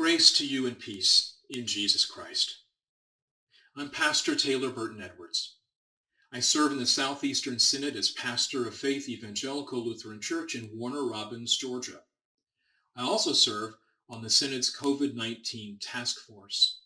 Grace to you and peace in Jesus Christ. I'm Pastor Taylor Burton Edwards. I serve in the Southeastern Synod as pastor of Faith Evangelical Lutheran Church in Warner Robins, Georgia. I also serve on the Synod's COVID-19 task force.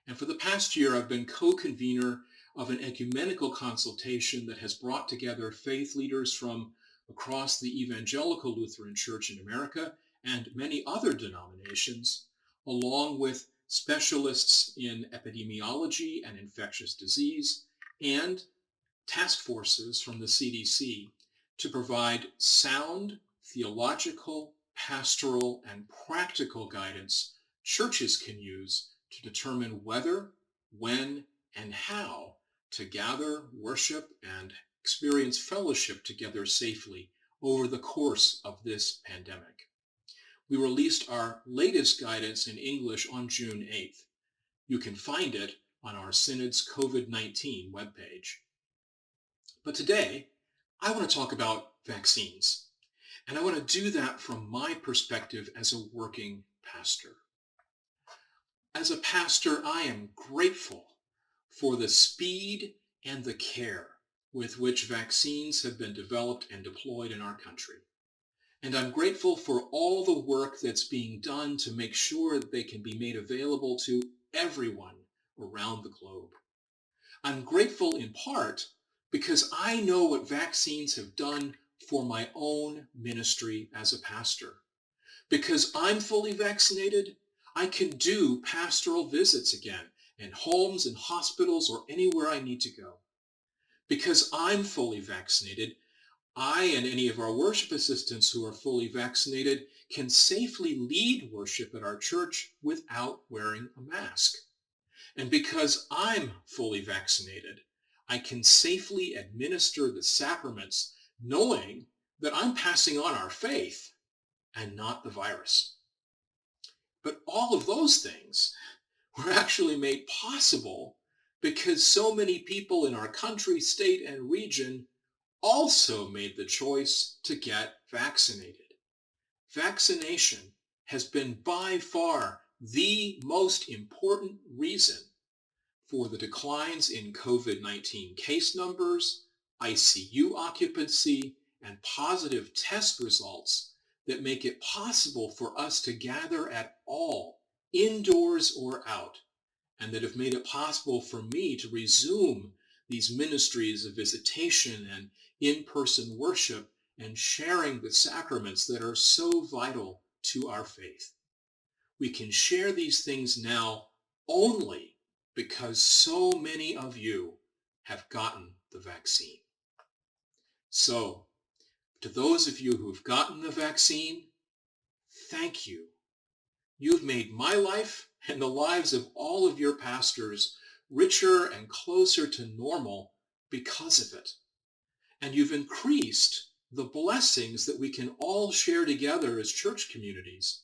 And for the past year, I've been co-convener of an ecumenical consultation that has brought together faith leaders from across the Evangelical Lutheran Church in America and many other denominations, along with specialists in epidemiology and infectious disease and task forces from the CDC to provide sound theological, pastoral, and practical guidance churches can use to determine whether, when, and how to gather, worship, and experience fellowship together safely over the course of this pandemic. We released our latest guidance in English on June 8th. You can find it on our Synod's COVID-19 webpage. But today, I want to talk about vaccines, and I want to do that from my perspective as a working pastor. As a pastor, I am grateful for the speed and the care with which vaccines have been developed and deployed in our country. And I'm grateful for all the work that's being done to make sure that they can be made available to everyone around the globe. I'm grateful in part because I know what vaccines have done for my own ministry as a pastor. Because I'm fully vaccinated, I can do pastoral visits again in homes and hospitals or anywhere I need to go. Because I'm fully vaccinated, I and any of our worship assistants who are fully vaccinated can safely lead worship at our church without wearing a mask. And because I'm fully vaccinated, I can safely administer the sacraments knowing that I'm passing on our faith and not the virus. But all of those things were actually made possible because so many people in our country, state, and region also made the choice to get vaccinated. Vaccination has been by far the most important reason for the declines in COVID-19 case numbers, ICU occupancy, and positive test results that make it possible for us to gather at all, indoors or out, and that have made it possible for me to resume these ministries of visitation and in-person worship and sharing the sacraments that are so vital to our faith. We can share these things now only because so many of you have gotten the vaccine. So, to those of you who've gotten the vaccine, thank you. You've made my life and the lives of all of your pastors richer and closer to normal because of it. And you've increased the blessings that we can all share together as church communities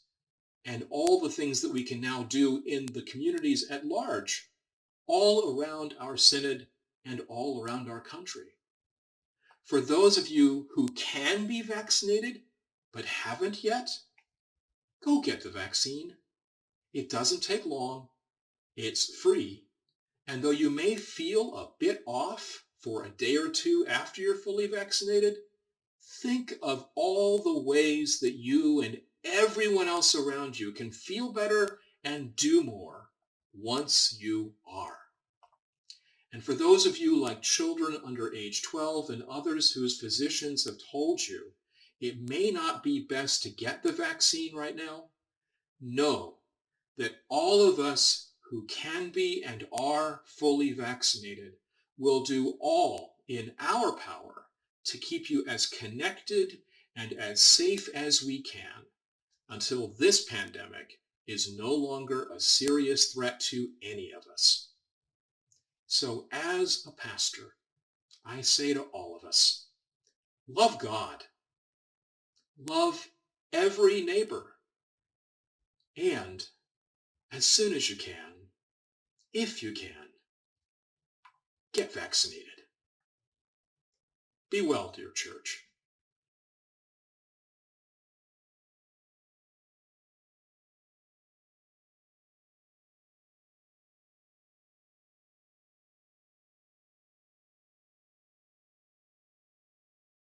and all the things that we can now do in the communities at large, all around our synod and all around our country. For those of you who can be vaccinated but haven't yet, go get the vaccine. It doesn't take long, it's free, and though you may feel a bit off for a day or two after you're fully vaccinated, think of all the ways that you and everyone else around you can feel better and do more once you are. And for those of you like children under age 12 and others whose physicians have told you it may not be best to get the vaccine right now, know that all of us who can be and are fully vaccinated will do all in our power to keep you as connected and as safe as we can until this pandemic is no longer a serious threat to any of us. So as a pastor, I say to all of us, love God, love every neighbor, and as soon as you can, if you can, get vaccinated. Be well, dear church.